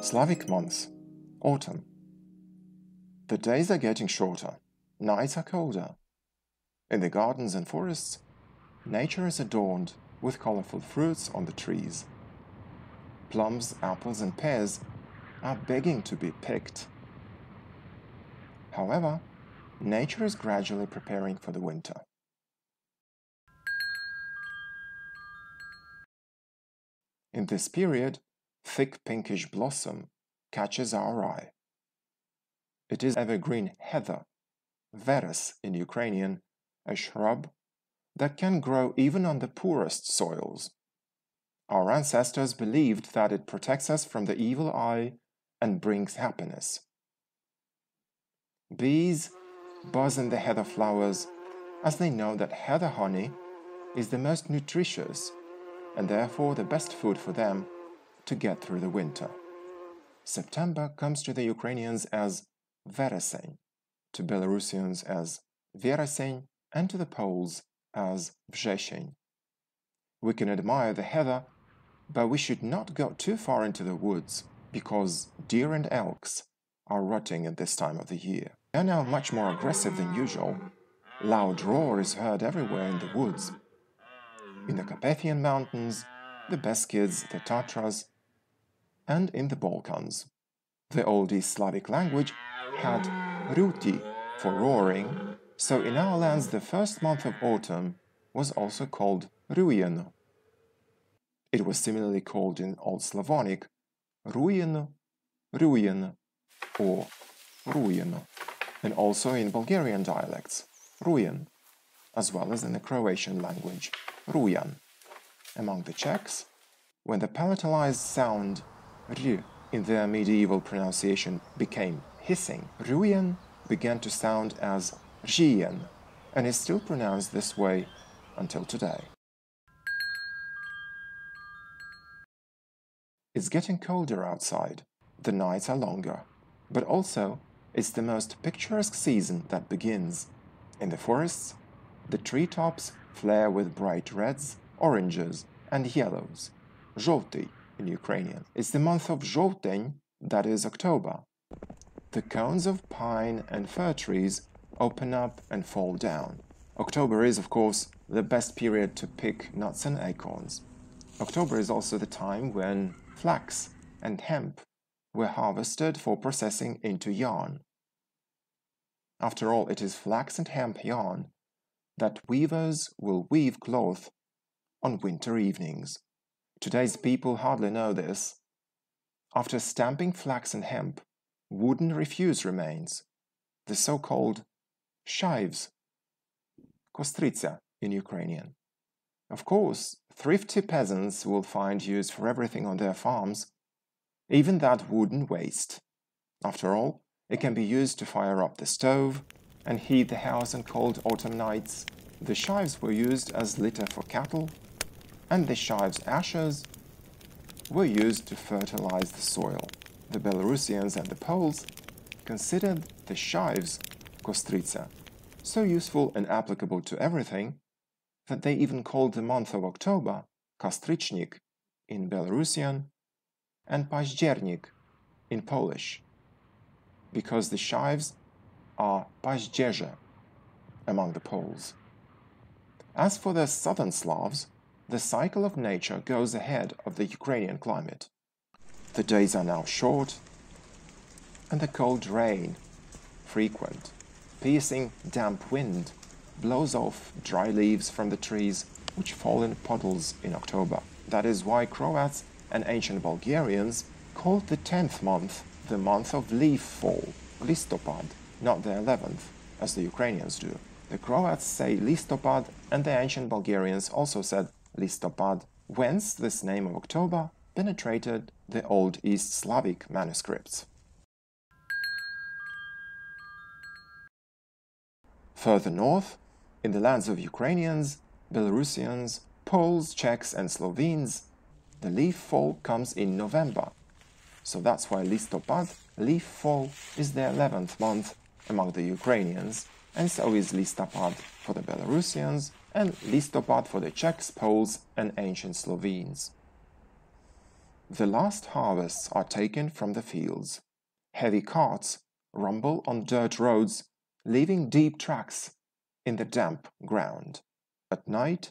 Slavic months. Autumn. The days are getting shorter, nights are colder. In the gardens and forests, nature is adorned with colorful fruits on the trees. Plums, apples and pears are begging to be picked. However, nature is gradually preparing for the winter. In this period, thick pinkish blossom catches our eye. It is evergreen heather, veres in Ukrainian, a shrub that can grow even on the poorest soils. Our ancestors believed that it protects us from the evil eye and brings happiness. Bees buzz in the heather flowers as they know that heather honey is the most nutritious and therefore the best food for them to get through the winter. September comes to the Ukrainians as Veresень, to Belarusians as Veresень, and to the Poles as Wrzesień. We can admire the heather, but we should not go too far into the woods because deer and elks are rutting at this time of the year. They are now much more aggressive than usual. Loud roar is heard everywhere in the woods. In the Carpathian Mountains, the Beskids, the Tatras, and in the Balkans. The Old East Slavic language had ruti for roaring, so in our lands the first month of autumn was also called rujen. It was similarly called in Old Slavonic rujen, rujen, or rujen, and also in Bulgarian dialects, rujen, as well as in the Croatian language, rujan. Among the Czechs, when the palatalized sound r in their medieval pronunciation became hissing, rujen began to sound as ržijen and is still pronounced this way until today. It's getting colder outside, the nights are longer, but also it's the most picturesque season that begins. In the forests, the treetops flare with bright reds, oranges and yellows, żółty in Ukrainian. It's the month of żółteń, that is October. The cones of pine and fir trees open up and fall down. October is, of course, the best period to pick nuts and acorns. October is also the time when flax and hemp were harvested for processing into yarn. After all, it is flax and hemp yarn that weavers will weave cloth on winter evenings. Today's people hardly know this. After stamping flax and hemp, wooden refuse remains, the so-called shives, kostryca in Ukrainian. Of course, thrifty peasants will find use for everything on their farms, even that wooden waste. After all, it can be used to fire up the stove and heat the house on cold autumn nights. The shives were used as litter for cattle, and the shives' ashes were used to fertilize the soil. The Belarusians and the Poles considered the shives, kostryca, so useful and applicable to everything that they even called the month of October Kastrycznik in Belarusian and październik in Polish, because the shives are paździerze among the Poles. As for the southern Slavs, the cycle of nature goes ahead of the Ukrainian climate. The days are now short, and the cold rain, frequent, piercing damp wind, blows off dry leaves from the trees which fall in puddles in October. That is why Croats and ancient Bulgarians called the 10th month the month of leaf fall, listopad, not the 11th, as the Ukrainians do. The Croats say listopad, and the ancient Bulgarians also said listopad, whence this name of October penetrated the Old East Slavic manuscripts. Further north, in the lands of Ukrainians, Belarusians, Poles, Czechs and Slovenes, the leaf fall comes in November. So that's why listopad, leaf fall, is the 11th month among the Ukrainians, and so is listopad for the Belarusians, and listopad for the Czechs, Poles and ancient Slovenes. The last harvests are taken from the fields. Heavy carts rumble on dirt roads, leaving deep tracks in the damp ground. At night,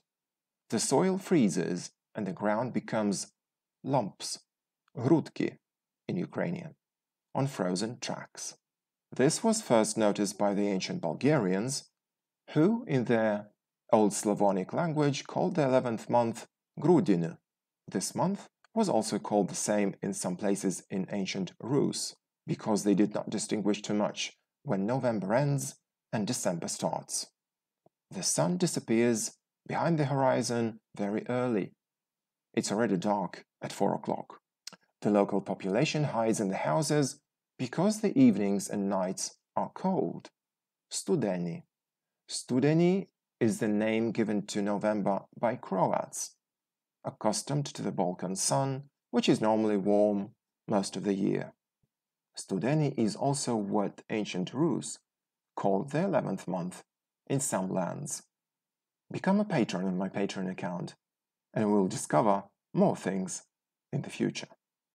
the soil freezes and the ground becomes lumps, grudki in Ukrainian, on frozen tracks. This was first noticed by the ancient Bulgarians, who, in their Old Slavonic language, called the 11th month Grudin. This month was also called the same in some places in ancient Rus, because they did not distinguish too much when November ends and December starts. The sun disappears behind the horizon very early. It's already dark at 4 o'clock. The local population hides in the houses because the evenings and nights are cold. Studeni. Studeni is the name given to November by Croats, accustomed to the Balkan sun, which is normally warm most of the year. Studeni is also what ancient Rus called the 11th month in some lands. Become a patron on my Patreon account, and we'll discover more things in the future.